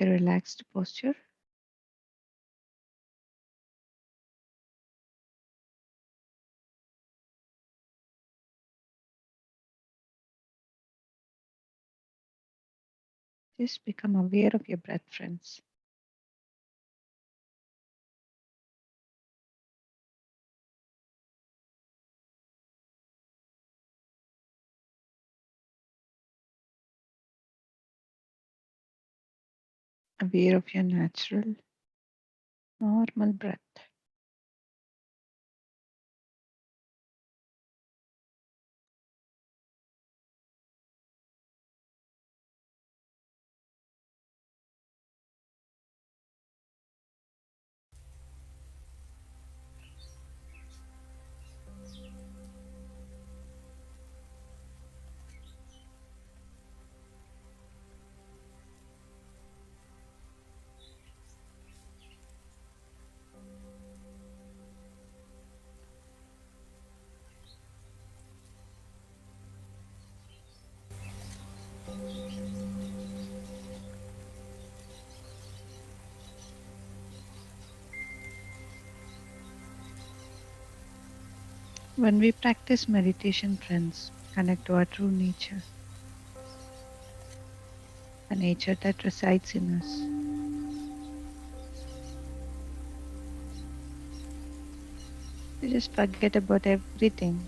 a relaxed posture. Just become aware of your breath, friends. Aware of your natural, normal breath. When we practice meditation, friends, connect to our true nature, the nature that resides in us. You just forget about everything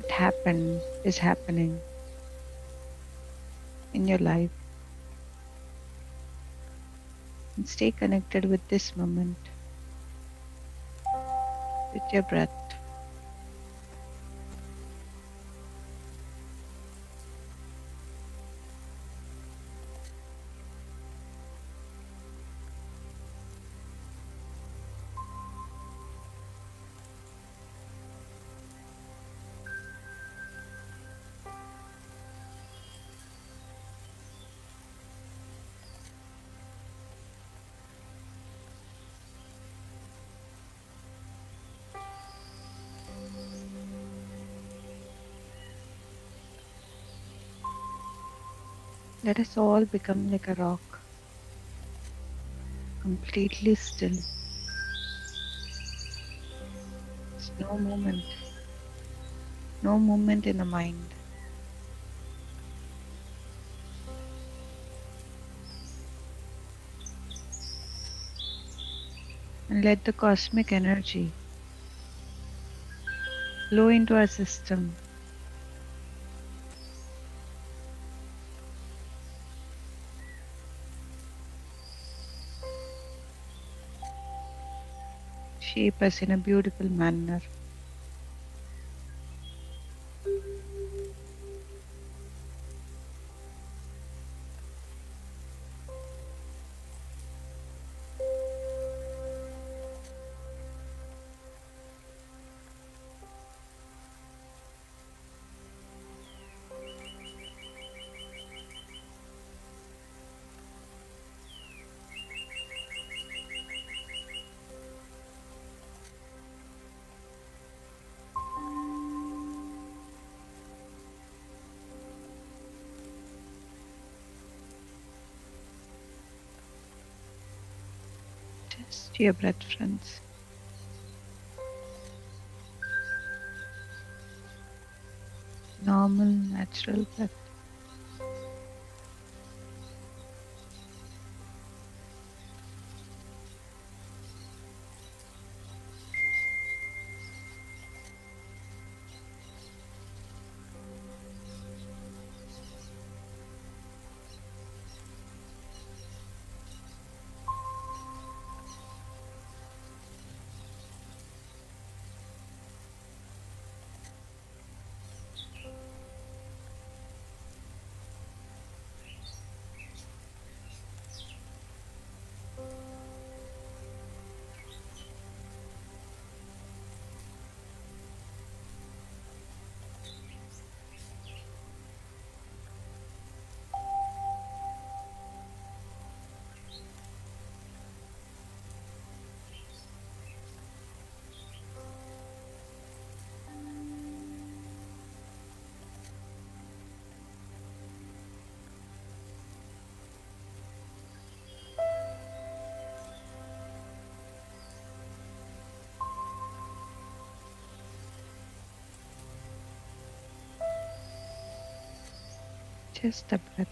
that happened, is happening in your life, and stay connected with this moment, with your breath. Let us all become like a rock, completely still. There's no movement in the mind. And let the cosmic energy flow into our system, shape us in a beautiful manner. Just your breath, friends. Normal, natural breath. Just the breath.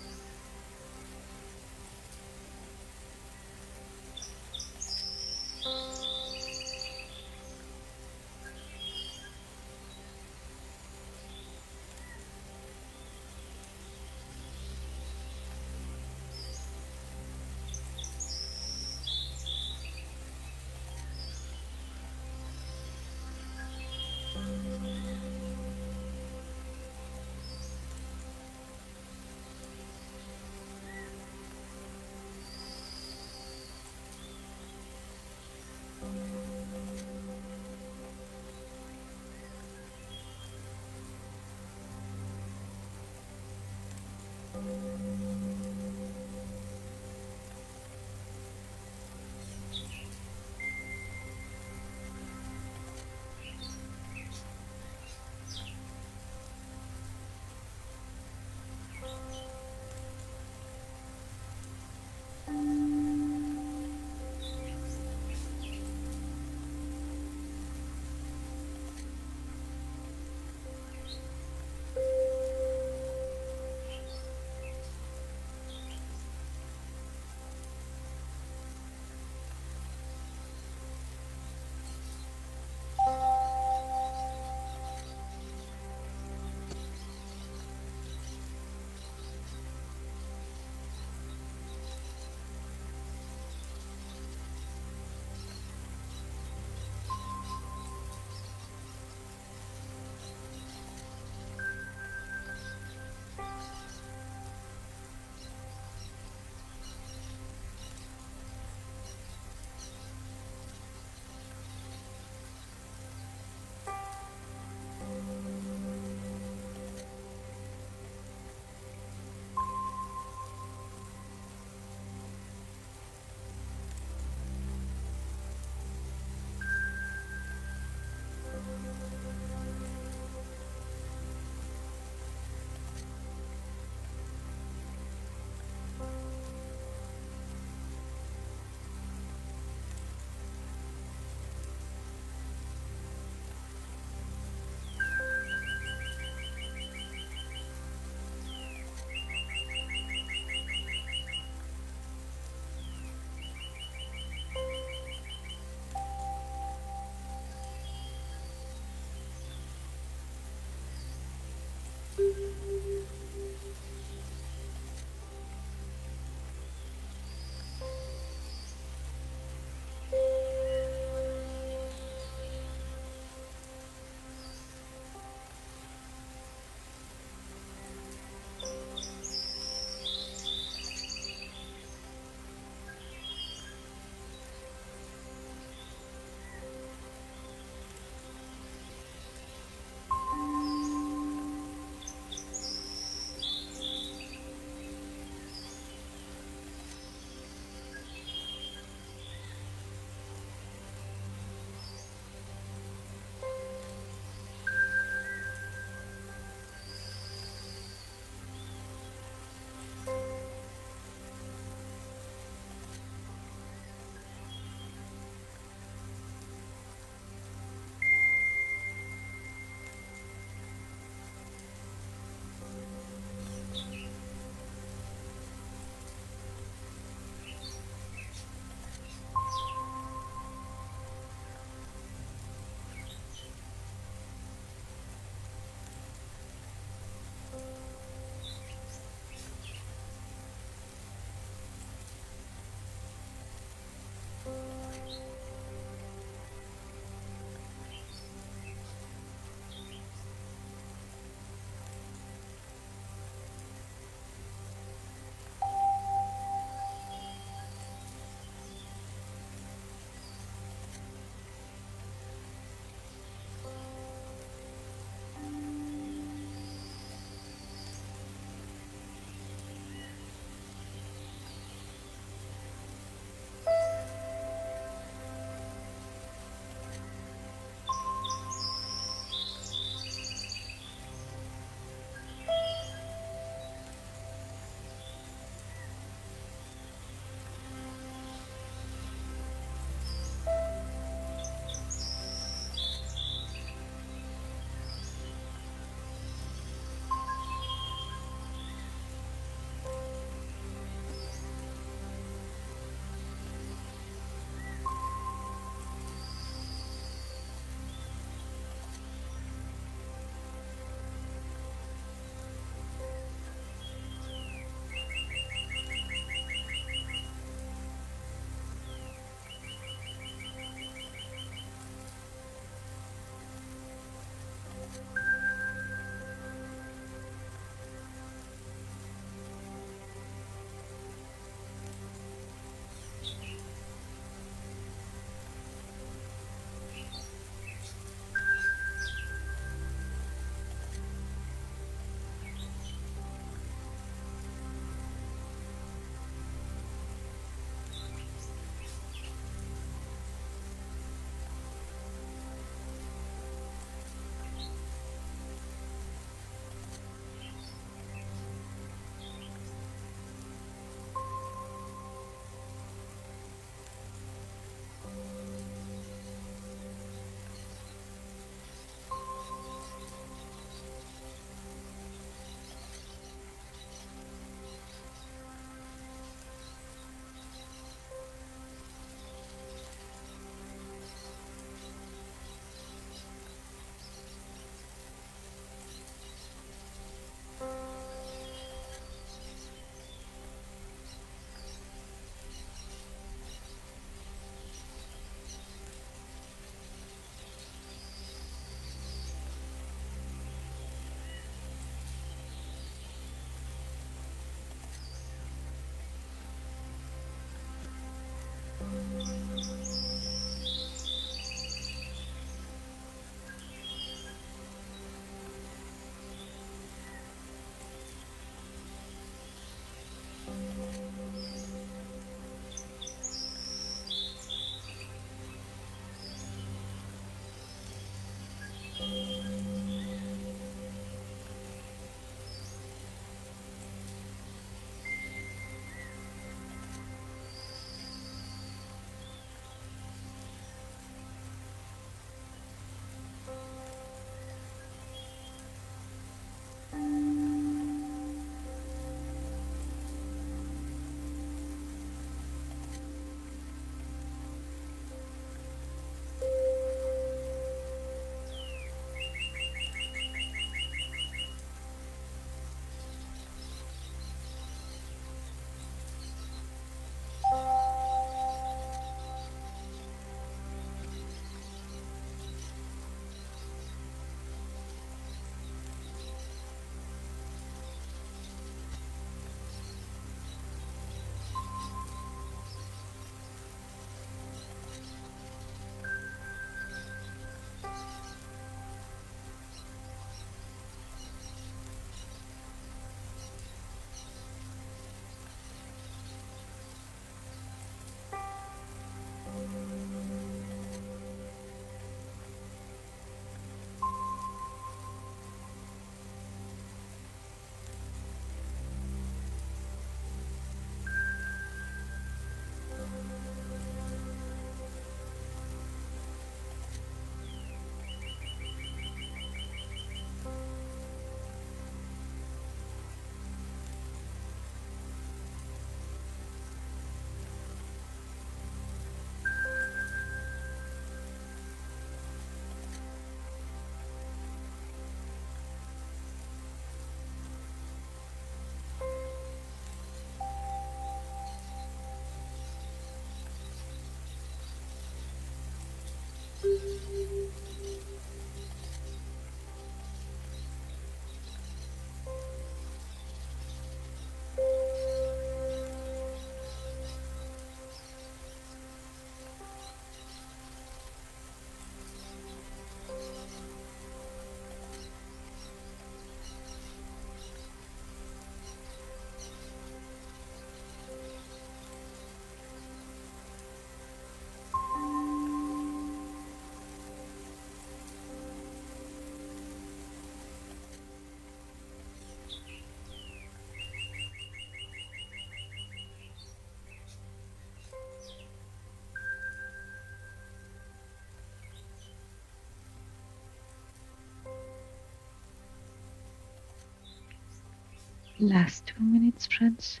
Last 2 minutes, friends.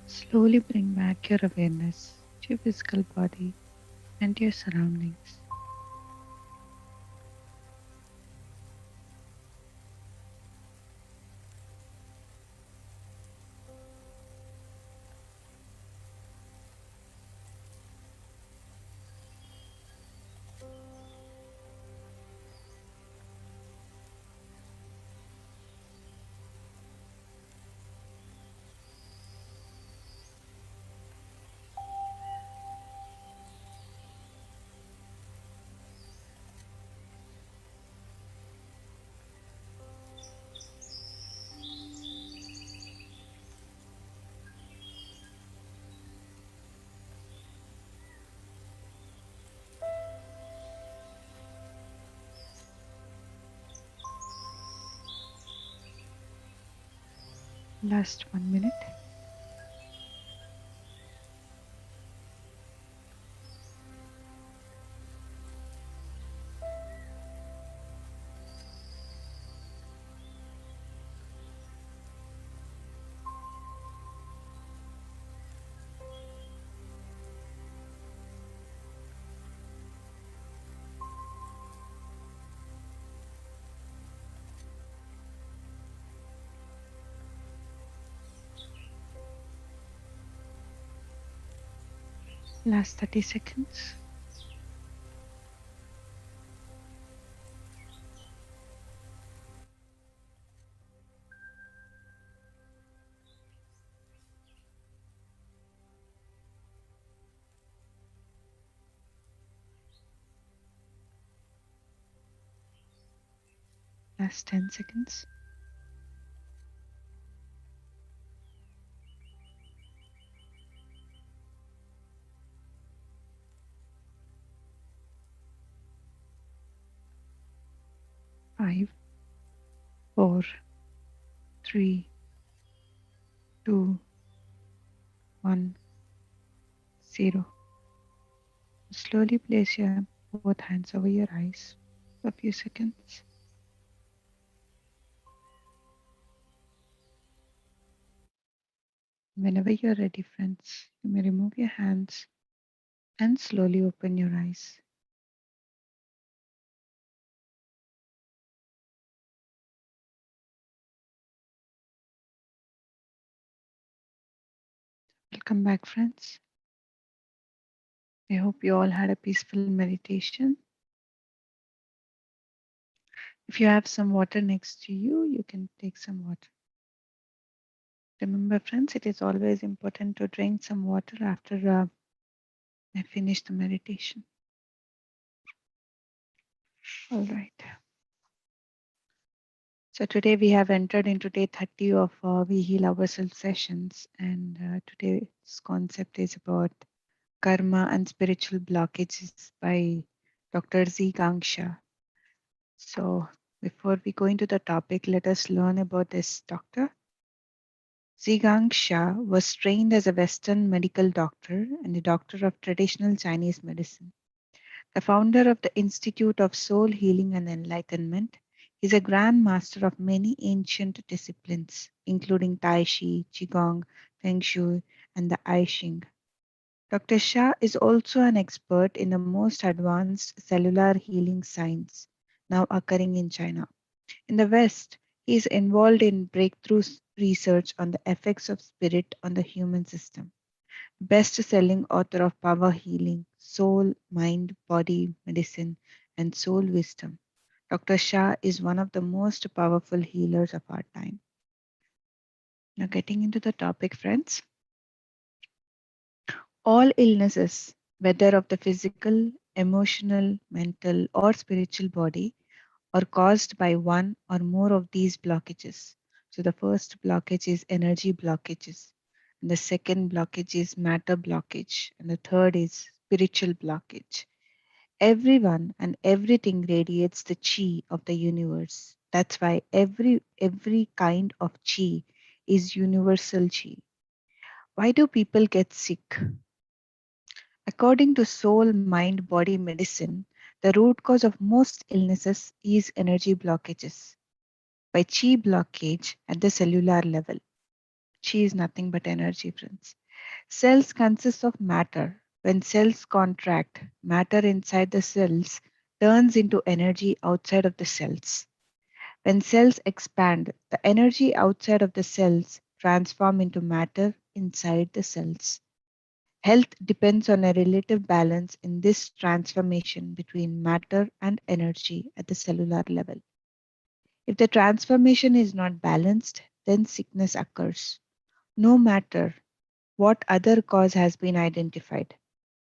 Slowly bring back your awareness to your physical body and to your surroundings. Last 1 minute. Last 30 seconds. Last 10 seconds. 5, 4, 3, 2, 1, 0. Slowly place your both hands over your eyes for a few seconds. Whenever you're ready, friends, you may remove your hands and slowly open your eyes. Welcome back, friends. I hope you all had a peaceful meditation. If you have some water next to you, you can take some water. Remember, friends, it is always important to drink some water after I finish the meditation. All right. So today we have entered into day 30 of We Heal Ourselves sessions, and today's concept is about karma and spiritual blockages by Dr. Z. Gangsha. So before we go into the topic, let us learn about this doctor. Zhigang Shah was trained as a Western medical doctor and a doctor of traditional Chinese medicine. The founder of the Institute of Soul Healing and Enlightenment, is a grand master of many ancient disciplines, including Tai Chi, Qigong, Feng Shui, and the I Ching. Dr. Shah is also an expert in the most advanced cellular healing science now occurring in China. In the West, he is involved in breakthrough research on the effects of spirit on the human system. Best selling author of Power Healing, Soul, Mind, Body, Medicine, and Soul Wisdom. Dr. Shah is one of the most powerful healers of our time. Now, getting into the topic, friends. All illnesses, whether of the physical, emotional, mental, or spiritual body, are caused by one or more of these blockages. So, the first blockage is energy blockages, and the second blockage is matter blockage, and the third is spiritual blockage. Everyone and everything radiates the chi of the universe. That's why every kind of chi is universal chi. Why do people get sick? A According to soul, mind, body medicine, the root cause of most illnesses is energy blockages by chi blockage at the cellular level. Chi is nothing but energy, friends. Cells consist of matter. When cells contract, matter inside the cells turns into energy outside of the cells. When cells expand, the energy outside of the cells transform into matter inside the cells. Health depends on a relative balance in this transformation between matter and energy at the cellular level. If the transformation is not balanced, then sickness occurs, no matter what other cause has been identified.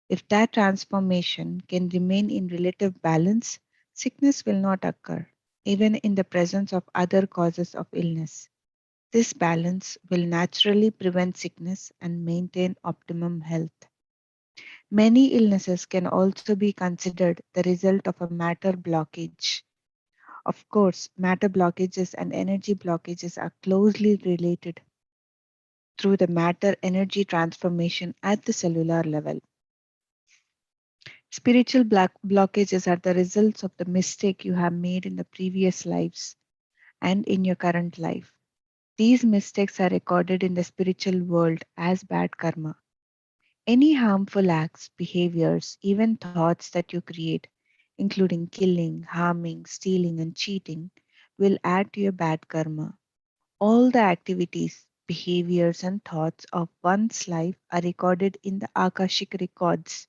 If that transformation can remain in relative balance, sickness will not occur, even in the presence of other causes of illness. This balance will naturally prevent sickness and maintain optimum health. Many illnesses can also be considered the result of a matter blockage. Of course, matter blockages and energy blockages are closely related through the matter energy transformation at the cellular level. Spiritual blockages are the results of the mistake you have made in the previous lives and in your current life. These mistakes are recorded in the spiritual world as bad karma. Any harmful acts, behaviors, even thoughts that you create, including killing, harming, stealing, and cheating, will add to your bad karma. All the activities, behaviors, and thoughts of one's life are recorded in the Akashic records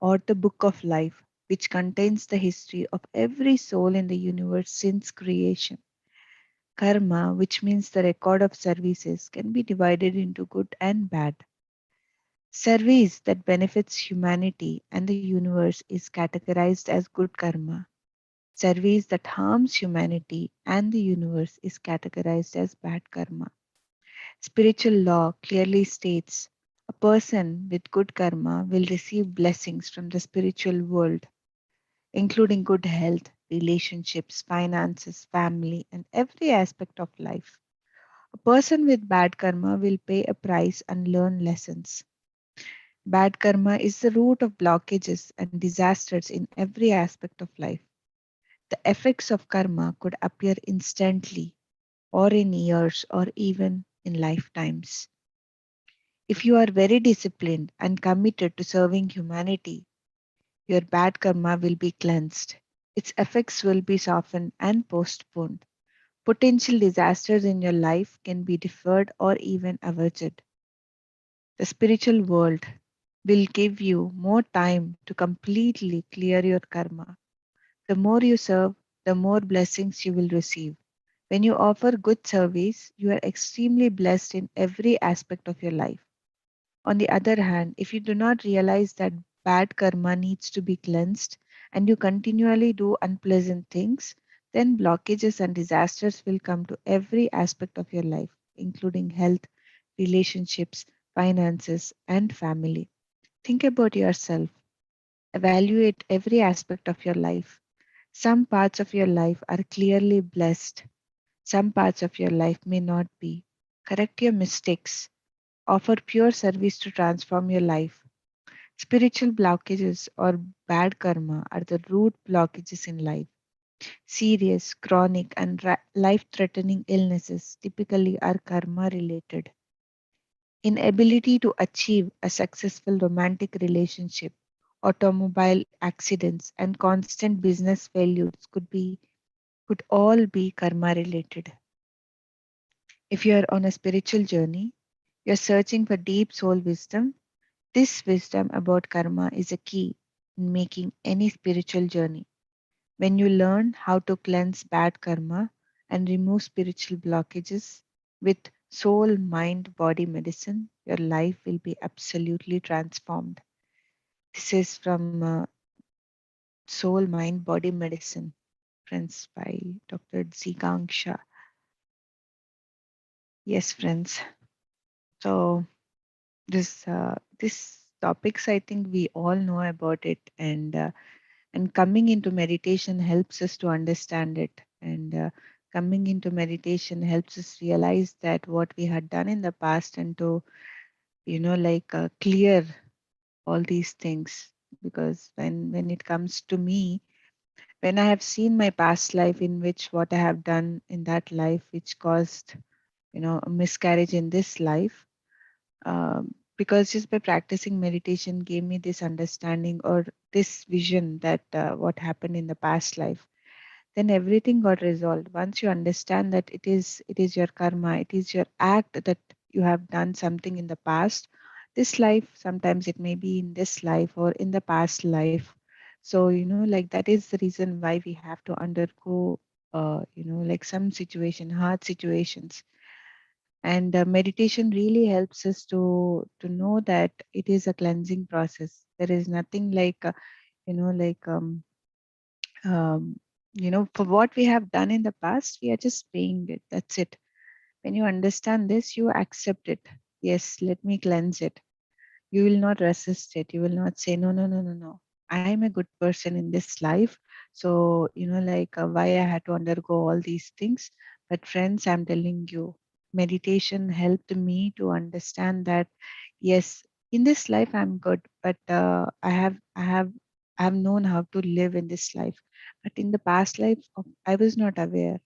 or the book of life, which contains the history of every soul in the universe since creation. Karma, which means the record of services, can be divided into good and bad. Service that benefits humanity and the universe is categorized as good karma. Service that harms humanity and the universe is categorized as bad karma. Spiritual law clearly states a person with good karma will receive blessings from the spiritual world, including good health, relationships, finances, family, and every aspect of life. A person with bad karma will pay a price and learn lessons. Bad karma is the root of blockages and disasters in every aspect of life. The effects of karma could appear instantly, or in years, or even in lifetimes. If you are very disciplined and committed to serving humanity, your bad karma will be cleansed. Its effects will be softened and postponed. Potential disasters in your life can be deferred or even averted. The spiritual world will give you more time to completely clear your karma. The more you serve, the more blessings you will receive. When you offer good service, you are extremely blessed in every aspect of your life. On the other hand, if you do not realize that bad karma needs to be cleansed and you continually do unpleasant things, then blockages and disasters will come to every aspect of your life, including health, relationships, finances, and family. Think about yourself. Evaluate every aspect of your life. Some parts of your life are clearly blessed. Some parts of your life may not be. Correct your mistakes. Offer pure service to transform your life. Spiritual blockages or bad karma are the root blockages in life. Serious, chronic, and life threatening illnesses typically are karma related. Inability to achieve a successful romantic relationship, automobile accidents, and constant business failures could all be karma related. If you are on a spiritual journey, you're searching for deep soul wisdom. This wisdom about karma is a key in making any spiritual journey. When you learn how to cleanse bad karma and remove spiritual blockages with soul, mind, body medicine, your life will be absolutely transformed. This is from Soul, Mind, Body Medicine, friends, by Dr. Zikangsha. Yes, friends. So this topics, I think we all know about it, and coming into meditation helps us to understand it, and coming into meditation helps us realize that what we had done in the past, and to clear all these things, because when it comes to me, when I have seen my past life in which what I have done in that life which caused, a miscarriage in this life, because just by practicing meditation gave me this understanding or this vision that what happened in the past life, then everything got resolved. Once you understand that it is your karma, it is your act that you have done something in the past, this life, sometimes it may be in this life or in the past life. So like that is the reason why we have to undergo like some situation, hard situations. And meditation really helps us to know that it is a cleansing process. There is nothing like like for what we have done in the past, we are just paying it. That's it. When you understand this, you accept it. Yes, let me cleanse it. You will not resist it. You will not say, no, no, no, no, no. I am a good person in this life. So, like why I had to undergo all these things. But, friends, I'm telling you, meditation helped me to understand that, yes, in this life I'm good, but I have known how to live in this life. But in the past life, I was not aware.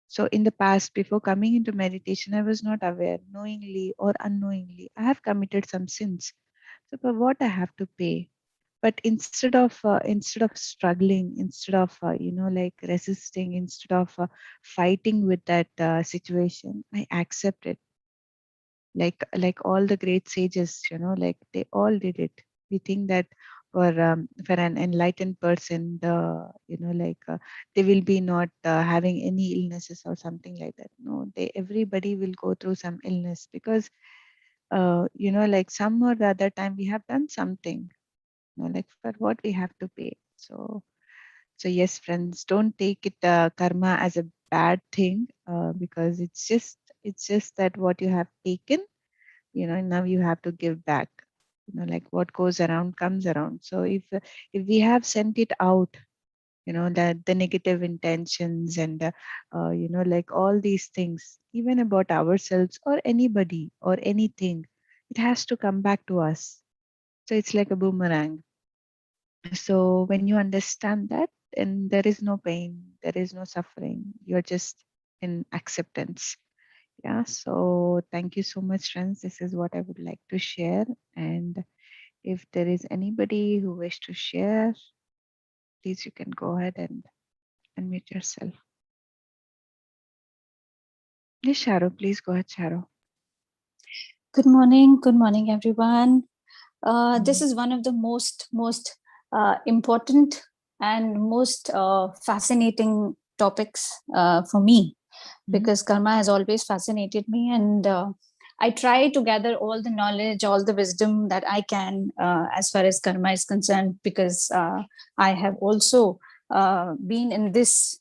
So in the past, before coming into meditation, I was not aware, knowingly or unknowingly. I have committed some sins. So for what I have to pay? But instead of struggling, instead of like resisting, instead of fighting with that situation, I accept it. Like all the great sages, like they all did it. We think that for an enlightened person, like they will be not having any illnesses or something like that. No, they everybody will go through some illness, because like some or the other time we have done something, like for what we have to pay. So yes, friends, don't take it karma as a bad thing, because it's just that what you have taken, now you have to give back. Like what goes around comes around. So if we have sent it out, that the negative intentions and like all these things, even about ourselves or anybody or anything, it has to come back to us. So it's like a boomerang. So when you understand that, then there is no pain, there is no suffering. You're just in acceptance. Yeah. So thank you so much, friends. This is what I would like to share. And if there is anybody who wish to share, please you can go ahead and unmute yourself. Yes, Sharo, please go ahead, Sharo. Good morning, everyone. This is one of the most important and most fascinating topics for me, because karma has always fascinated me, and I try to gather all the knowledge, all the wisdom that I can as far as karma is concerned, because I have also been in this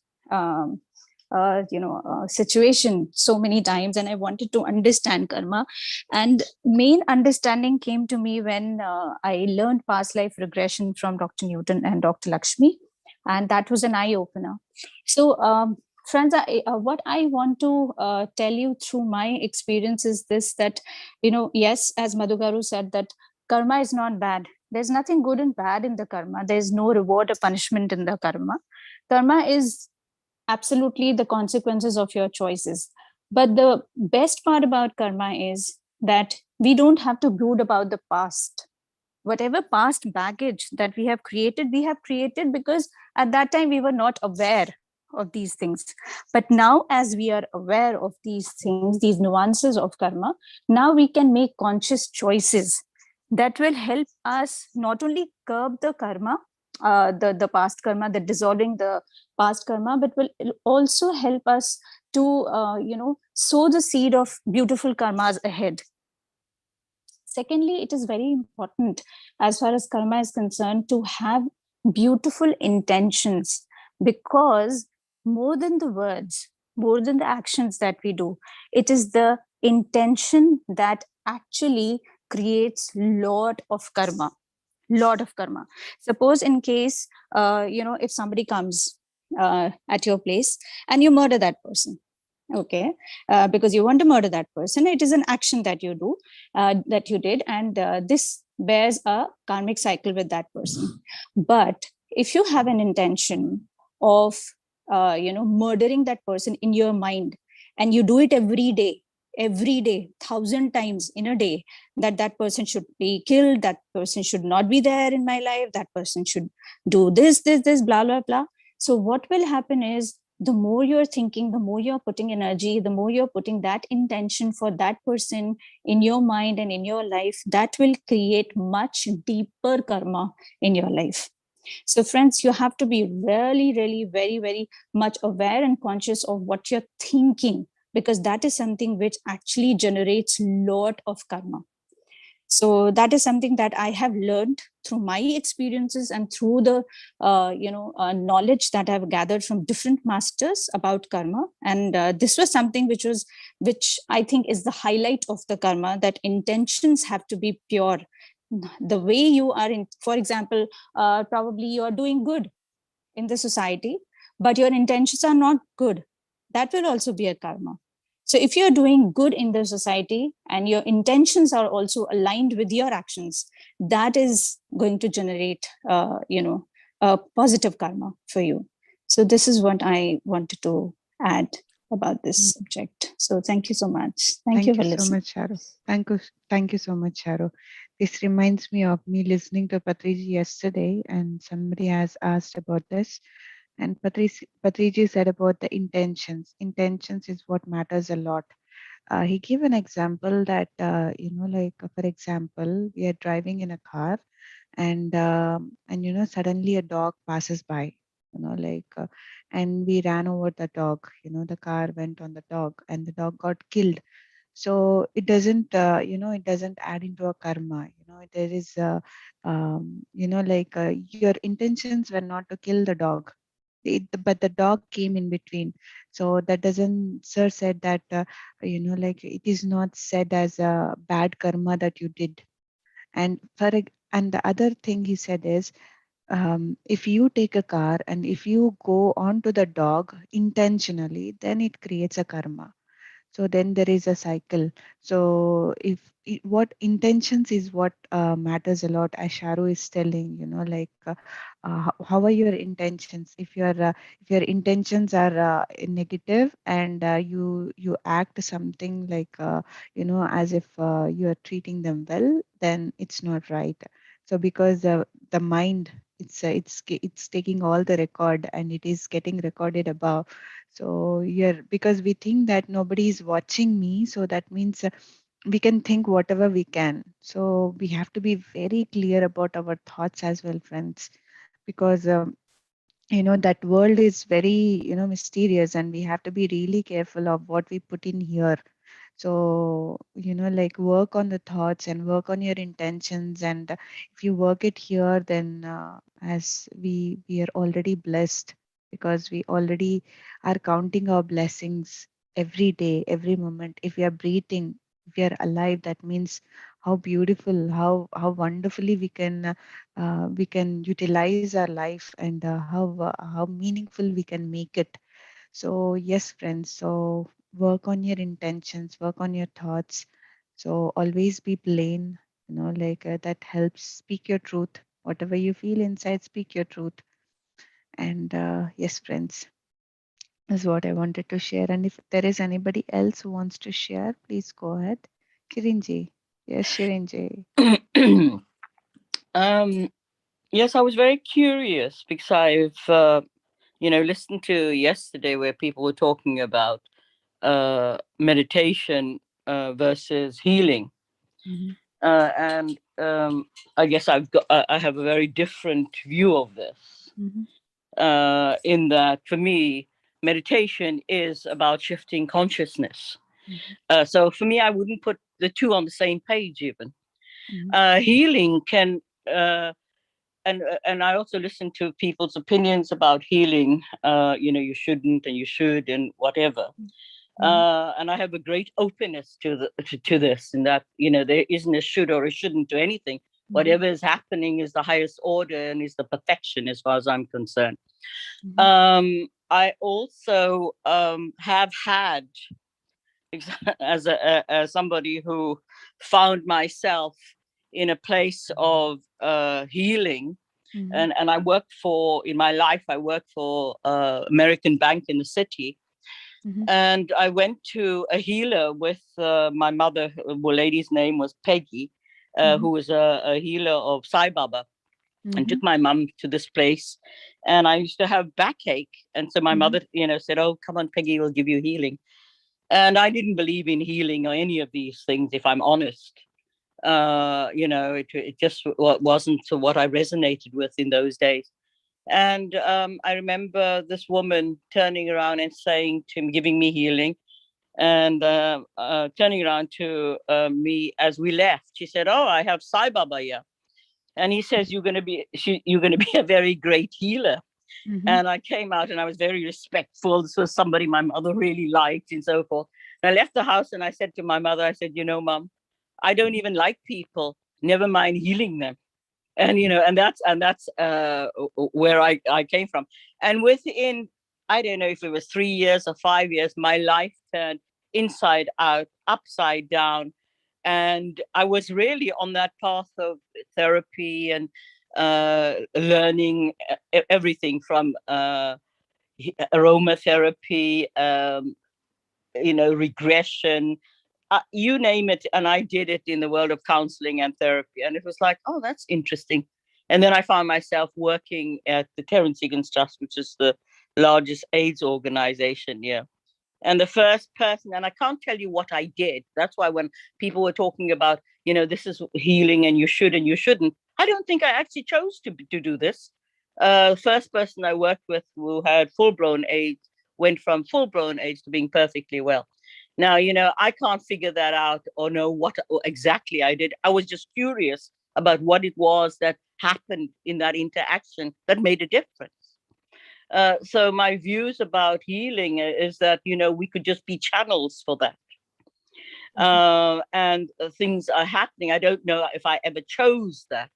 situation so many times, and I wanted to understand karma. And main understanding came to me when I learned past life regression from Dr. Newton and Dr. Lakshmi, and that was an eye opener. So friends, what I want to tell you through my experience is this, that yes, as Madhugaru said, that karma is not bad. There's nothing good and bad in the karma. There's no reward or punishment in the karma. Karma is absolutely the consequences of your choices. But the best part about karma is that we don't have to brood about the past. Whatever past baggage that we have created because at that time we were not aware of these things. But now, as we are aware of these things, these nuances of karma, now we can make conscious choices that will help us not only curb the karma, the past karma, the dissolving the past karma, but will also help us to sow the seed of beautiful karmas ahead. Secondly, it is very important, as far as karma is concerned, to have beautiful intentions, because more than the words, more than the actions that we do, it is the intention that actually creates lot of karma. Suppose in case if somebody comes at your place and you murder that person, okay, because you want to murder that person, it is an action that you do, that you did, and bears a karmic cycle with that person. But if you have an intention of murdering that person in your mind, and you do it every day, 1,000 times in a day, that that person should be killed, that person should not be there in my life, that person should do this, blah blah blah. So what will happen is, the more you're thinking, the more you're putting energy, the more you're putting that intention for that person in your mind and in your life, that will create much deeper karma in your life. So friends, you have to be really, really, very, very much aware and conscious of what you're thinking, because that is something which actually generates lot of karma. So that is something that I have learned through my experiences and through the knowledge that I've gathered from different masters about karma. And this was something which I think is the highlight of the karma, that intentions have to be pure. The way you are in, for example, probably you are doing good in the society, but your intentions are not good, that will also be a karma. So if you're doing good in the society and your intentions are also aligned with your actions, that is going to generate a positive karma for you. So this is what I wanted to add about this Mm. subject. So thank you so much. Thank you Thank for you so listening. much, Charu. Thank you so much, Charu. This reminds me of me listening to Patriji yesterday, and somebody has asked about this. And Patriji said about the intentions. Intentions is what matters a lot. He gave an example that, like, for example, we are driving in a car, and suddenly a dog passes by, and we ran over the dog. The car went on the dog, and the dog got killed. So it doesn't, it doesn't add into a karma. There is, your intentions were not to kill the dog, but the dog came in between. So that doesn't, sir said that, it is not said as a bad karma that you did. And the other thing he said is, if you take a car and if you go onto the dog intentionally, then it creates a karma. So then there is a cycle. So what intentions is what matters a lot, as Sharu is telling, how are your intentions? If your intentions are negative, and you act something like, as if you are treating them well, then it's not right. So because the mind, it's taking all the record, and it is getting recorded above. So yeah, because we think that nobody is watching me, so that means we can think whatever we can. So we have to be very clear about our thoughts as well, friends, because that world is very mysterious, and we have to be really careful of what we put in here. So like, work on the thoughts and work on your intentions, and if you work it here, then as we are already blessed, because we already are counting our blessings every day, every moment. If we are breathing, if we are alive, that means how beautiful, how wonderfully we can utilize our life, and how meaningful we can make it. So yes, friends, so work on your intentions, work on your thoughts. So always be plain, that helps. Speak your truth. Whatever you feel inside, speak your truth. And yes, friends, is what I wanted to share. And if there is anybody else who wants to share, please go ahead. Kirinji. Yes, Shirinji. um, yes, I was very curious because I've listened to yesterday where people were talking about meditation versus healing, Mm-hmm. and I guess I have a very different view of this. Mm-hmm. In that, for me, meditation is about shifting consciousness. So for me, I wouldn't put the two on the same page even. Mm-hmm. Healing can, and I also listen to people's opinions about healing. You shouldn't and you should and whatever. Mm-hmm. And I have a great openness to this, in that there isn't a should or a shouldn't to anything. Mm-hmm. Whatever is happening is the highest order and is the perfection, as far as I'm concerned. Mm-hmm. I also have had, as somebody who found myself in a place of healing. Mm-hmm. And I worked for, in my life, I worked for American Bank in the city. Mm-hmm. And I went to a healer with my mother. The lady's name was Peggy, Mm-hmm. who was a healer of Sai Baba, and Mm-hmm. took my mum to this place. And I used to have backache. And so my Mm-hmm. mother, said, "Oh, come on, Peggy, we'll give you healing." And I didn't believe in healing or any of these things, if I'm honest. It just wasn't what I resonated with in those days. And I remember this woman turning around and saying to me, giving me healing, and turning around to me as we left. She said, "Oh, I have Sai Baba here, and he says you're going to be a very great healer." Mm-hmm. And I came out and I was very respectful. This was somebody my mother really liked and so forth. And I left the house and I said to my mother, I said, Mom, I don't even like people, never mind healing them. And that's where I came from. And within, I don't know if it was 3 years or 5 years, my life turned inside out, upside down. And I was really on that path of therapy and learning everything from aromatherapy, regression, you name it. And I did it in the world of counseling and therapy. And it was like, oh, that's interesting. And then I found myself working at the Terence Higgins Trust, which is the largest AIDS organization here. And the first person, and I can't tell you what I did. That's why when people were talking about, this is healing and you should and you shouldn't, I don't think I actually chose to do this. First person I worked with who had full blown AIDS went from full blown AIDS to being perfectly well. Now, I can't figure that out or know what exactly I did. I was just curious about what it was that happened in that interaction that made a difference. So my views about healing is that we could just be channels for that, and things are happening. I don't know if I ever chose that.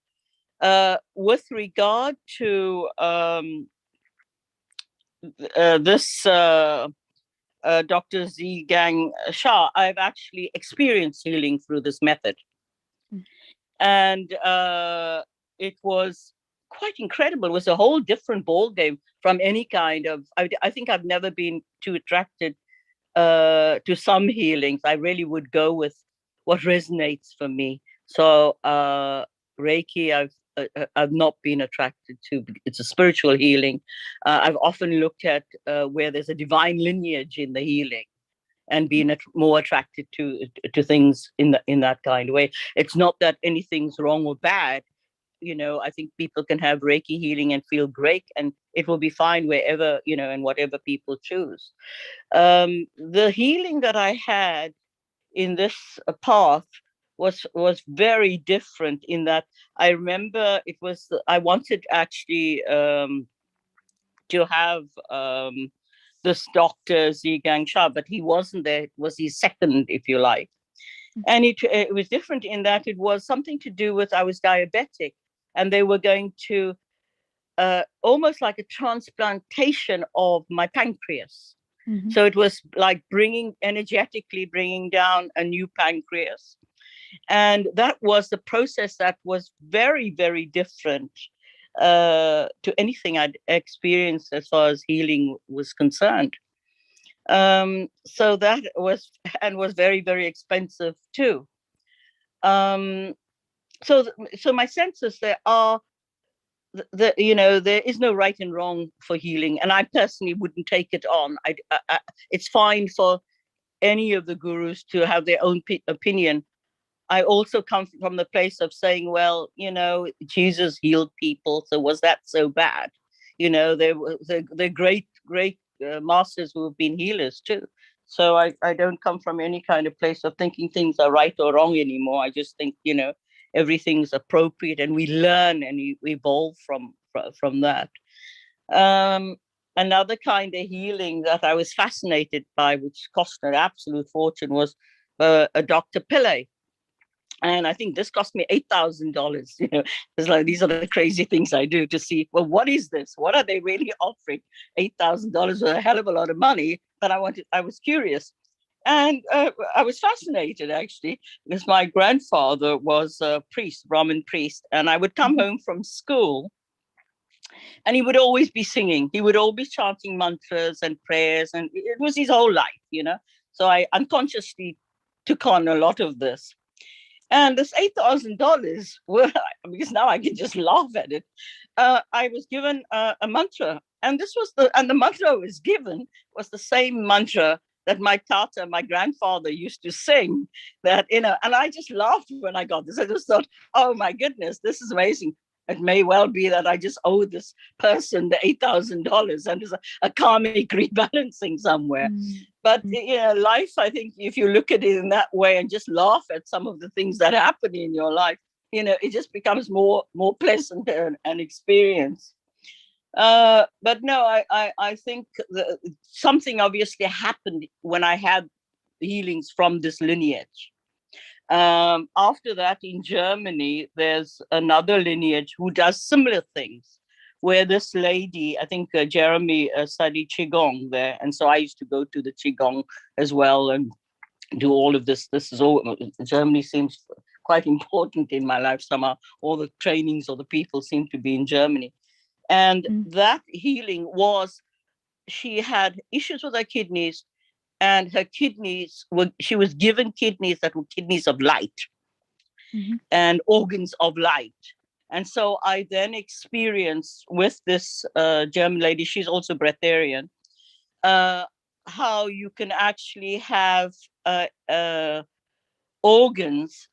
With regard to this Dr. Z Gang Shah, I've actually experienced healing through this method, and it was quite incredible. It was a whole different ball game from any kind of. I think I've never been too attracted to some healings. I really would go with what resonates for me. So Reiki, I've not been attracted to. It's a spiritual healing. I've often looked at where there's a divine lineage in the healing, and being more attracted to things in that kind of way. It's not that anything's wrong or bad. I think people can have Reiki healing and feel great, and it will be fine wherever, and whatever people choose. The healing that I had in this path was very different, in that I remember I wanted actually to have this Dr. Zigang Shah, but he wasn't there. It was his second, if you like. And it was different in that it was something to do with, I was diabetic, and they were going to almost like a transplantation of my pancreas. Mm-hmm. So it was like energetically bringing down a new pancreas. And that was the process that was very, very different to anything I'd experienced as far as healing was concerned. So that was very, very expensive too. So my sense is there is no right and wrong for healing, and I personally wouldn't take it on. It's fine for any of the gurus to have their own opinion. I also come from the place of saying, well, Jesus healed people, so was that so bad? They're great, great masters who have been healers too. So I don't come from any kind of place of thinking things are right or wrong anymore. I just think, everything's appropriate, and we learn and we evolve from that. Um, Another kind of healing that I was fascinated by, which cost an absolute fortune, was a Dr. Pillay. And I think this cost me $8,000. It's like, these are the crazy things I do to see, well, what is this? What are they really offering? $8,000 was a hell of a lot of money, but I was curious. And I was fascinated, actually, because my grandfather was a priest, Brahmin priest, and I would come home from school and he would always be singing. He would always be chanting mantras and prayers, and it was his whole life, you know. So I unconsciously took on a lot of this. And this $8,000, well, because now I can just laugh at it. I was given a mantra, and the mantra I was given was the same mantra that my tata, my grandfather, used to sing. That, you know, and I just laughed when I got this. I just thought, oh my goodness, this is amazing. It may well be that I just owe this person the $8,000, and there's a karmic rebalancing somewhere. But you know, life, I think, if you look at it in that way and just laugh at some of the things that happen in your life, you know, it just becomes more pleasant and experience. But no, I think something obviously happened when I had healings from this lineage. After that, in Germany, there's another lineage who does similar things, where this lady, I think Jeremy studied Qigong there. And so I used to go to the Qigong as well and do all of this. This is all, Germany seems quite important in my life somehow. All the trainings or the people seem to be in Germany. And that healing was, she had issues with her kidneys, and her kidneys were, she was given kidneys that were kidneys of light and organs of light. And so I then experienced with this German lady, she's also breatharian, how you can actually have organs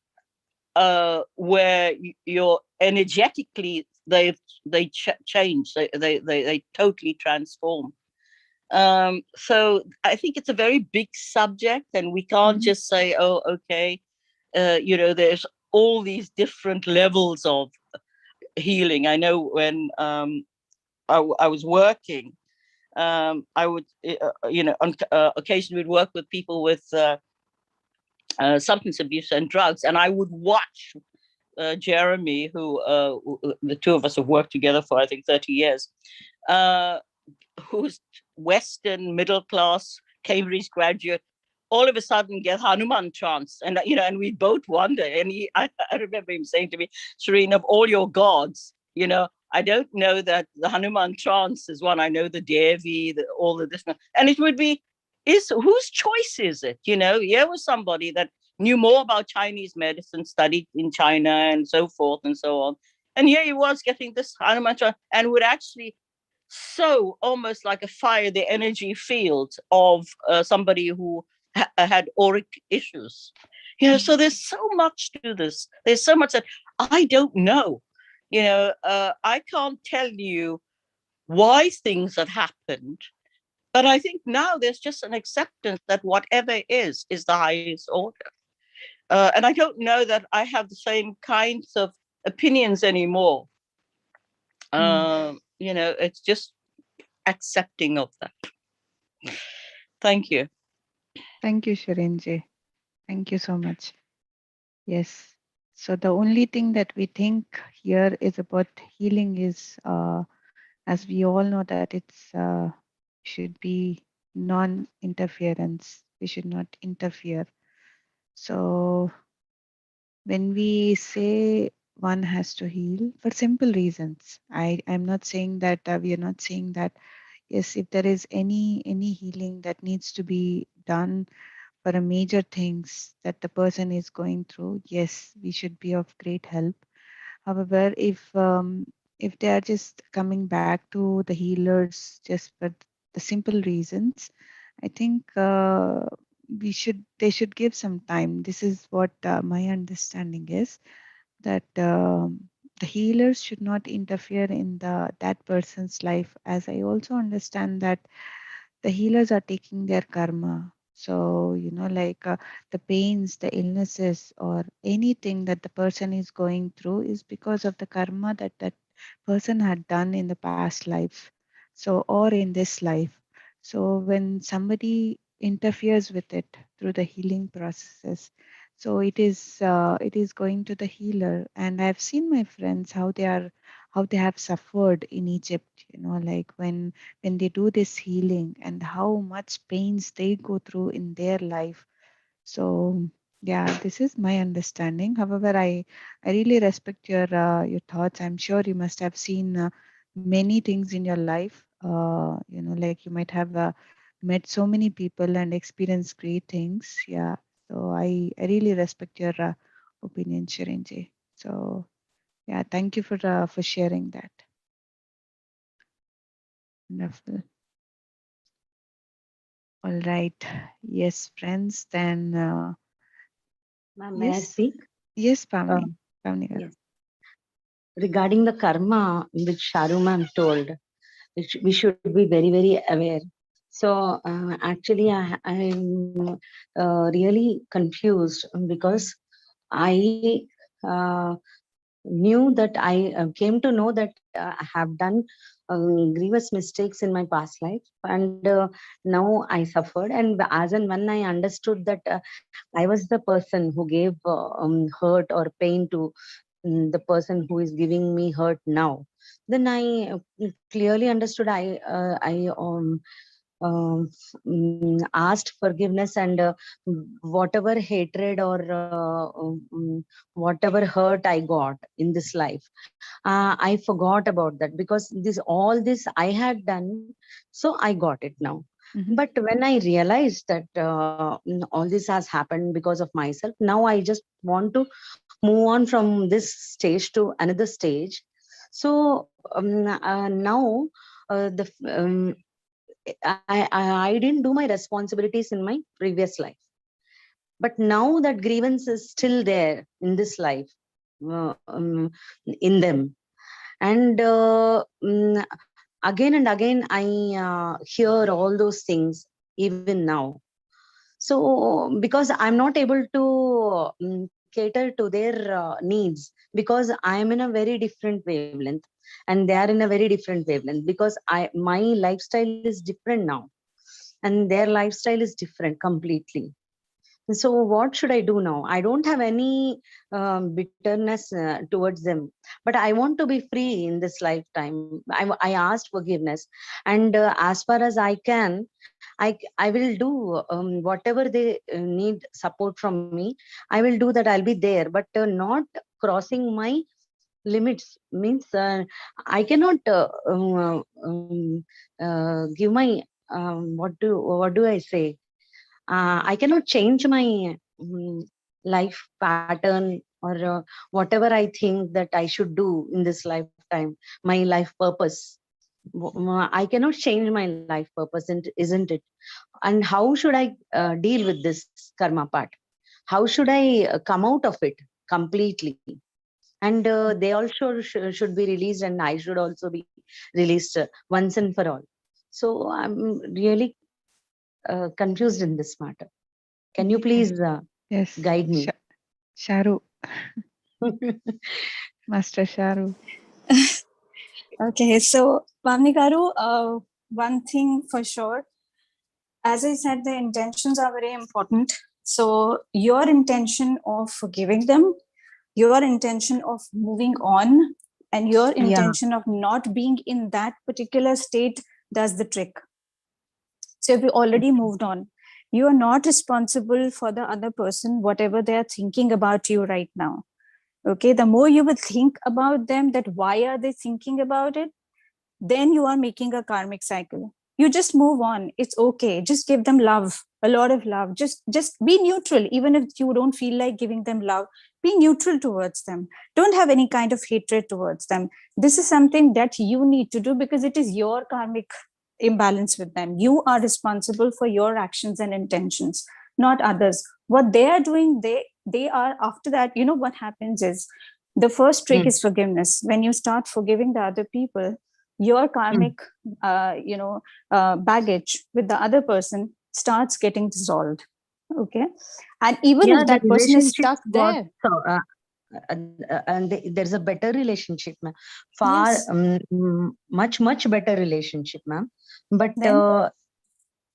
where you're energetically, they change, they totally transform. So I think it's a very big subject, and we can't just say, oh, okay, you know, there's all these different levels of healing. I know when I was working, I would, you know, on occasion would work with people with substance abuse and drugs, and I would watch Jeremy, who the two of us have worked together for, I think, 30 years, who's Western middle class Cambridge graduate, all of a sudden get Hanuman trance, and you know, and we both wonder. And I remember him saying to me, Shireen, of all your gods, you know, I don't know that the Hanuman trance is one. I know the Devi, all of this, and it would be, is whose choice is it? You know, here was somebody that knew more about Chinese medicine, studied in China, and so forth and so on. And here he was getting this Hanuman trance, and would actually so almost like a fire the energy field of somebody who had auric issues, you know. So there's so much to this, there's so much that I don't know, you know. I can't tell you why things have happened, but I think now there's just an acceptance that whatever is the highest order. And I don't know that I have the same kinds of opinions anymore. You know, it's just accepting of that. Thank you. Thank you, Shirinji. Thank you so much. Yes. So the only thing that we think here is about healing is, as we all know, that it's should be non-interference. We should not interfere. So when we say one has to heal for simple reasons, I'm not saying that we are not saying that. Yes, if there is any healing that needs to be done for a major things that the person is going through, yes, we should be of great help. However, if they are just coming back to the healers just for the simple reasons, I think they should give some time. This is what my understanding is, that the healers should not interfere in that person's life. As I also understand that the healers are taking their karma. So, you know, like the pains, the illnesses, or anything that the person is going through is because of the karma that that person had done in the past life. So, or in this life. So, when somebody interferes with it through the healing processes, so it is going to the healer. And I've seen my friends how they are how they have suffered in Egypt, like when they do this healing and how much pains they go through in their life. So yeah, this is my understanding. However, I really respect your thoughts. I'm sure you must have seen many things in your life. Like you might have met so many people and experienced great things. Yeah. So I really respect your opinion, Shirinji. So yeah, thank you for sharing that. Wonderful. All right. Yes, friends. Then Ma'am, may I yes, speak? yes, Uh, Pavni. Pavni garu. yes. Regarding the karma which Sharu ma'am told, which we should be very, very aware. So actually, I'm really confused because I knew that I came to know that I have done grievous mistakes in my past life, and now I suffered. And as and when I understood that I was the person who gave hurt or pain to the person who is giving me hurt now, then I clearly understood. I asked forgiveness, and whatever hatred or whatever hurt I got in this life, I forgot about that, because this all this I had done, so I got it now. Mhm. But when I realized that all this has happened because of myself, now I just want to move on from this stage to another stage. So now I didn't do my responsibilities in my previous life, but now that grievance is still there in this life, in them. And again and again I hear all those things even now. So because I'm not able to cater to their needs, because I am in a very different wavelength and they are in a very different wavelength, because my lifestyle is different now and their lifestyle is different completely. So what should I do now? I don't have any bitterness towards them, but I want to be free in this lifetime. I asked forgiveness, and as far as I can, I will do whatever they need support from me. I will do that. I'll be there, but not crossing my limits. Means I cannot give my what do I say? I cannot change my life pattern, or whatever I think that I should do in this lifetime, my life purpose. I cannot change my life purpose, isn't it? And how should I deal with this karma part? How should I come out of it completely? And they also should be released, and I should also be released once and for all. So I'm really confused in this matter. Can you Yes, please yes. guide me? Sharu, Master Sharu. Okay, so Pavni Garu, one thing for sure, as I said, the intentions are very important. So your intention of forgiving them, your intention of moving on, and your Yeah. intention of not being in that particular state does the trick. So if you already moved on, you are not responsible for the other person, whatever they are thinking about you right now. Okay, the more you will think about them, that why are they thinking about it, then you are making a karmic cycle. You just move on. It's okay. Just give them love, a lot of love. Just be neutral. Even if you don't feel like giving them love, be neutral towards them. Don't have any kind of hatred towards them. This is something that you need to do because it is your karmic imbalance with them. You are responsible for your actions and intentions, not others. What they are doing, they are, after that, you know what happens is, the first trick Mm. is forgiveness. When you start forgiving the other people, your Mm. karmic baggage with the other person starts getting dissolved. Okay, and even Yeah, if the that person is relationships stuck got there, and there's a better relationship, ma'am. Far yes, much better relationship, ma'am. But then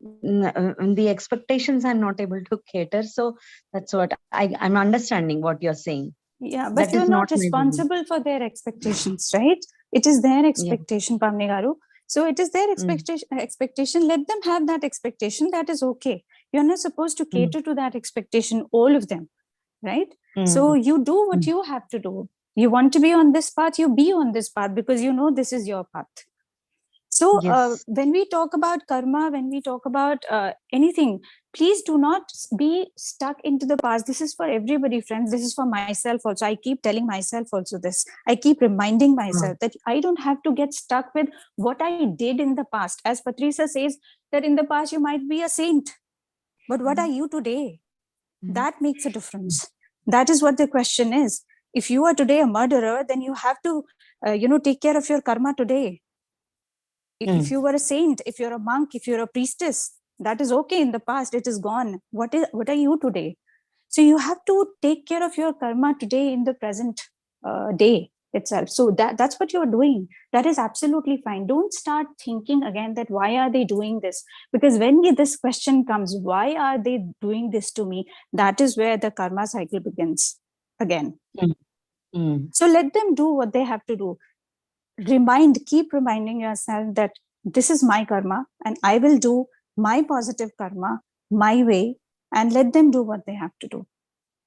the expectations I'm not able to cater. So that's what I'm understanding what you're saying. yeah, That but is you're not not my doing. responsible for their expectations, right? It is their expectation, Pamni Garu. So it is their expectation. Let them have that expectation. That is okay. You're not supposed to cater to that expectation, all of them, right? So you do what you have to do. You want to be on this path, you be on this path because you know this is your path. So when we talk about karma, when we talk about anything, please do not be stuck into the past. This is for everybody, friends. This is for myself also. I keep telling myself also this. I keep reminding myself that I don't have to get stuck with what I did in the past. As Patricia says, that in the past you might be a saint, but what are you today? That makes a difference. That is what the question is. If you are today a murderer, then you have to, take care of your karma today. If you were a saint, if you're a monk, if you're a priestess, that is okay in the past. It is gone. What are you today? So you have to take care of your karma today in the present day itself. So that's what you're doing. That is absolutely fine. Don't start thinking again that why are they doing this? Because when this question comes, why are they doing this to me? That is where the karma cycle begins again. So let them do what they have to do. Keep reminding yourself that this is my karma and I will do my positive karma my way, and let them do what they have to do.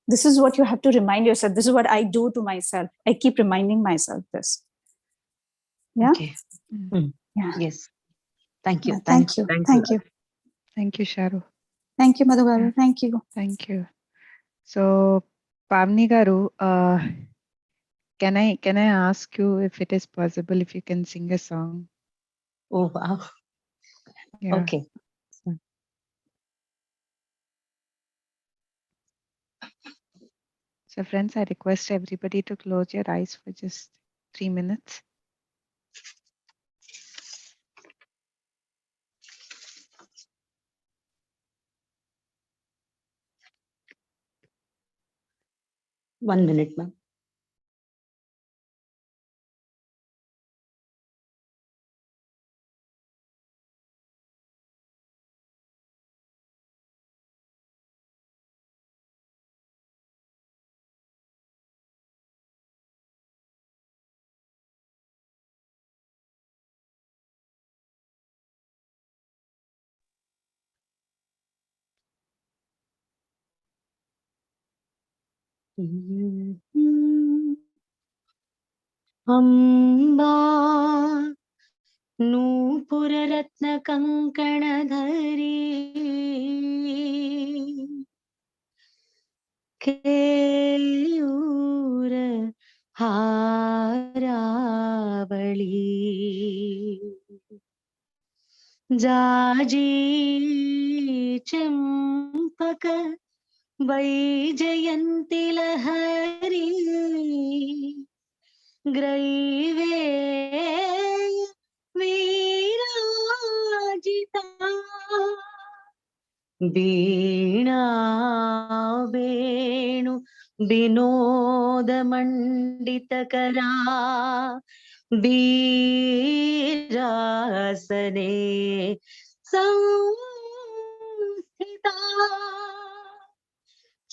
This is what you have to remind yourself. This is what I do to myself. I keep reminding myself this. Yeah. Okay. Yeah. Yes. Thank you. Yeah, thank you. Thank you. Thank you, Sharu. Thank you, Madhu Garu. Thank you. Thank you. So, Pamni Garu, can I ask you if it is possible if you can sing a song? Oh, wow. Yeah. Okay. So, friends, I request everybody to close your eyes for just 3 minutes. One minute, ma'am. Amba नूपुररत्न कंकणधरी Keyur हारावळी जाजी चंपक वैजयन्ति लहरी ग्रैवे वीराजिता वीणा वेणु विनोदमण्डितकरा वीरासने संस्थिता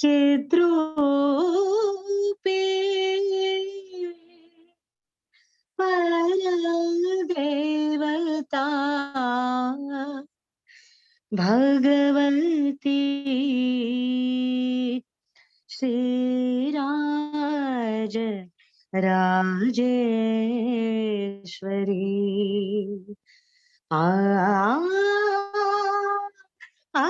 चिद्रूपे परदेवता भगवती श्रीराज राजेश्वरी आ आ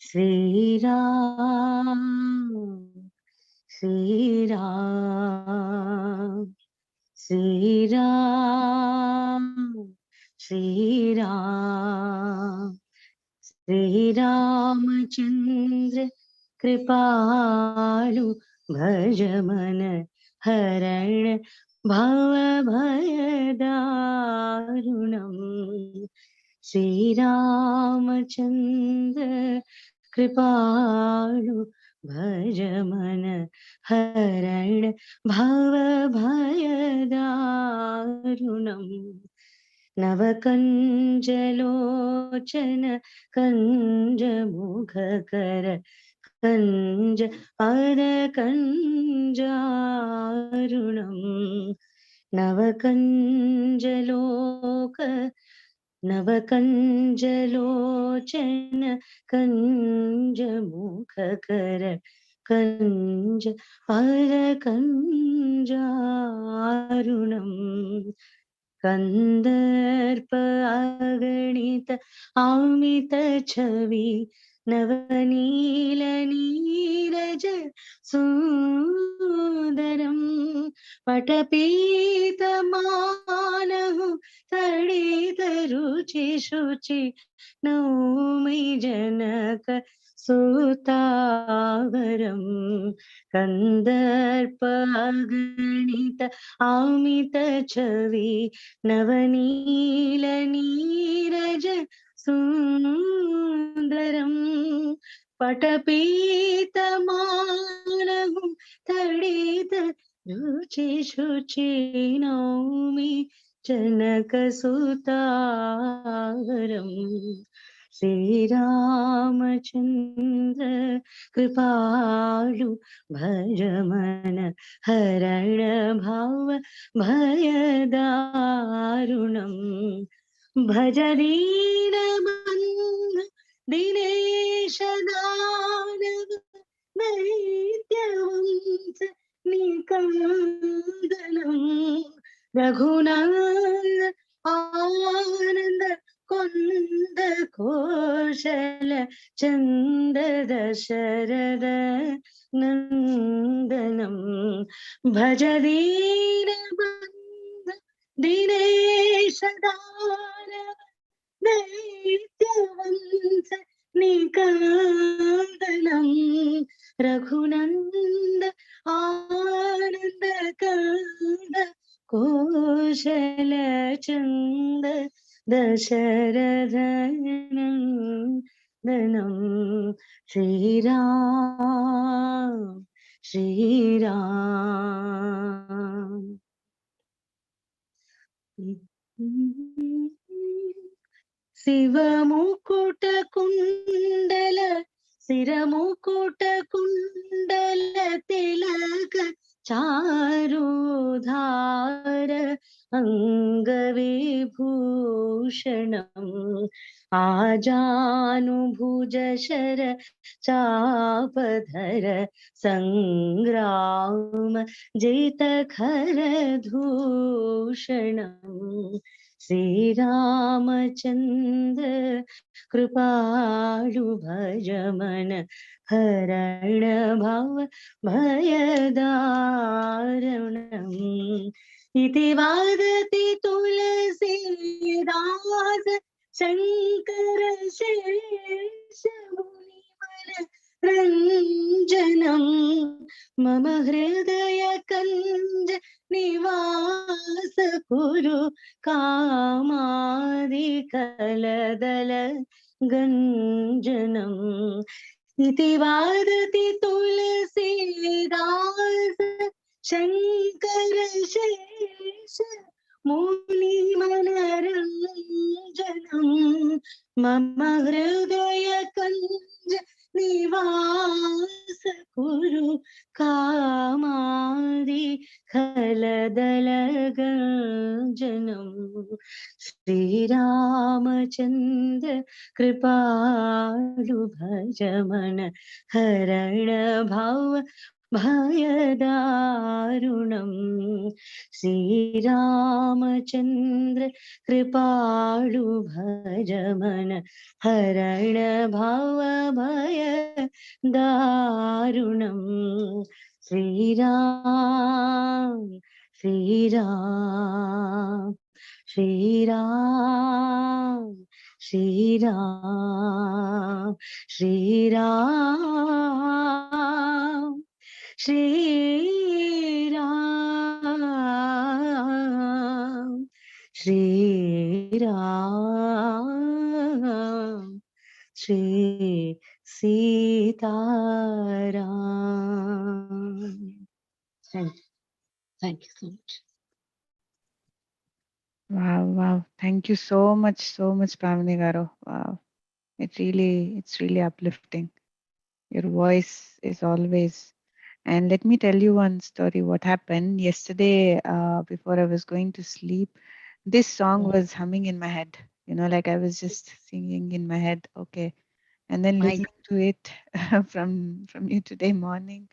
श्री राम श्री राम श्री राम श्री राम श्री रामचंद्र कृपालु भज मन हरण भव भय दारुणम् Sri Ramachandra Kripalu Bhajamana Haran Bhava Bhayadarunam Navakanjalochana Kanjamukhakara Kanja Adakanjarunam Navakanjaloka Navakanjalochana Kanjamukhakara Kanja Adakanjarunam Kandarpa aganita amita chavi Navanila niraja sundaram Patapita manahu tadita ruchi shuchi Naumi janaka sutavaram Kandarpa aganita amita chavi Navanila niraj sundaram Patapita manahum tadita ruchi shuchi naumi janaka sutavaram Sri Ramachandra Kripalu Bhajamana Harana Bhava Bhayadarunam Bhajadeenabandha Dineshadanav Naityavamsa Nikandanam Raghunanda Ananda Konda Koshala Chanda Dasharada Nandanam Bhajadeenabandha Dineshadana Naityavamsa Nikandanam Raghunanda Ananda Kanda Koshala Chanda Dasharadhanam Danam Shri Ram Shri Ram శివముకుట కుండల శిరముకుట కుండల తిలక చారుధార అంగవిభూషణం ఆజానుభుజ శర చాపధర సంగ్రామ జిత ఖర దూషణం Sri Ramachandra Kripalu Bhajamana Harana Bhava Bhayadaranam Iti Vadati Tulasi Dasa Shankara Shesha Munimala Ranjanam Mama Hridaya Kanja Nivasa Kuru Kamadi Kaladala Ganjanam Iti Vadati Tulasi Dasa Shankara Shesha Muni Manaranjanam Mama Hridaya Kanja Nivasa Kuru Kamadi Kaladalaganjanam Sri Ramachandra Kripalu Bhajamana Harana Bhava Bhayadarunam Sri Ramachandra Kripalu Bhajamana Harana Bhava Bhayadarunam Sri Ram Sri Ram Sri Ram Sri Ram Sri Ram Shri Ram Shri Ram Shri Sitaram. Thank you so much. Wow, wow. Thank you so much, Pavni Garu. Wow. It's really uplifting. Your voice is always. And let me tell you one story. What happened yesterday, before I was going to sleep, this song was humming in my head. Like I was just singing in my head. Okay, and then My listening to it from you today morning.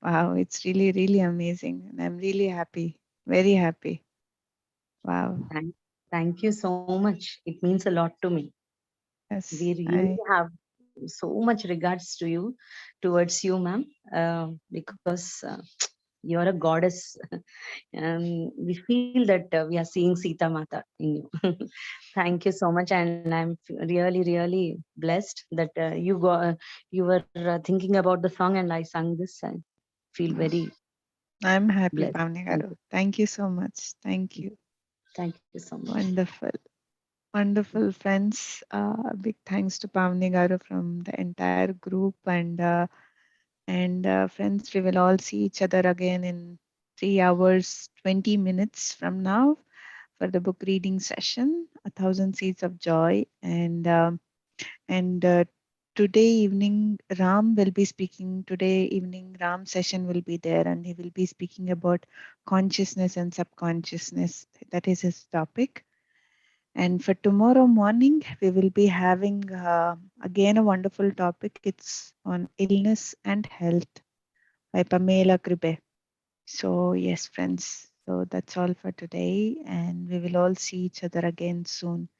Wow, it's really amazing, and I'm really happy, very happy. Wow. thank you so much. It means a lot to me. Yes, We really have so much regards to you, towards you, ma'am, because you are a goddess, and we feel that we are seeing Sita Mata in you. Thank you so much, and I'm really blessed that you were thinking about the song, and I sang this. I feel very I'm happy, blessed. Pavni Garu. Thank you so much. Thank you. Thank you so much. Wonderful. Wonderful friends. Big thanks to Pavni Garu from the entire group, and friends, we will all see each other again in 3 hours 20 minutes from now for the book reading session, A Thousand Seeds of Joy. And today evening, Ram will be speaking. Today evening, Ram session will be there, and he will be speaking about consciousness and subconsciousness. That is his topic. And for tomorrow morning, we will be having again a wonderful topic. It's on illness and health by Pamela Kribe. So, yes, friends. So that's all for today, and we will all see each other again soon.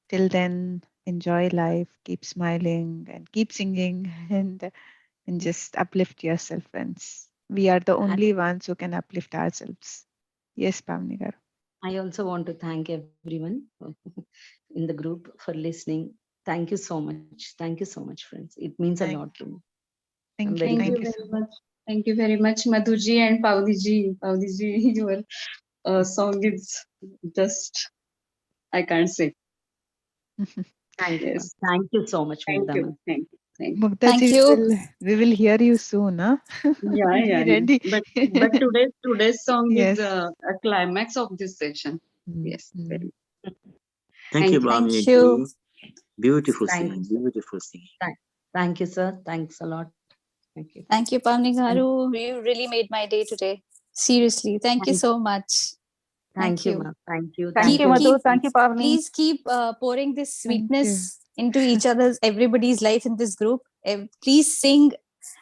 Till then, enjoy life, keep smiling, and keep singing, and just uplift yourself, friends. We are the I only ones who can uplift ourselves. Yes, Pavnigar. I also want to thank everyone in the group for listening. Thank you so much. Thank you so much, friends. It means a lot Thank, to me. I'm thank very you, Thank grateful. you thank you so very much. much. Thank you very much, Madhuji and Paudiji. Paudiji, your song is just, I can't say. Thank you, ma'am. Yes. Thank you so much, Thank Mugdha, you. ma'am. Thank you. Thank you. Muktaji, Thank you. we will hear you soon, huh? Yeah, Be yeah, yeah. ready. But today's song is Yes. a climax of this session. Mm, Yes. mm. Thank you, Thank you. Bhavani Thank you. ji. Beautiful Thank singing, you, sir. beautiful singing. Thank you, sir. Thanks a lot. Thank you. Thank you, Pavni And Garu. You really made my day today. Seriously. Thank you thank, so much. Thank thank you, you. ma'am. Thank you. Thank Thank you, Keep you, Madhu. keep Thank you, listeners. Pavni. please keep pouring this Thank you. sweetness into each other's everybody's life in this group. Please sing,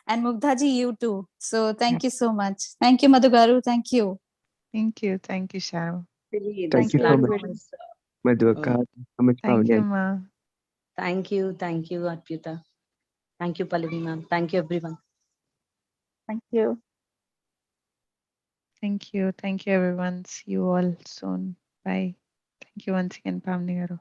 and Mugdhaji, you too. So thank Yep. you so much. Thank you, Madhu Garu. Thank you. Thank you. Thank you, Sharon. Really, Thank this Thank you you so very, much, platform very is. Madhuvaka. Uh, So much, Thank you, Bhavani. Ma. thank you, Arpita. Thank you, Palini, ma'am. Thank you, everyone. thank you. Thank you. Thank you, everyone. See you all soon. Bye. Thank you once again, Pamni Garu.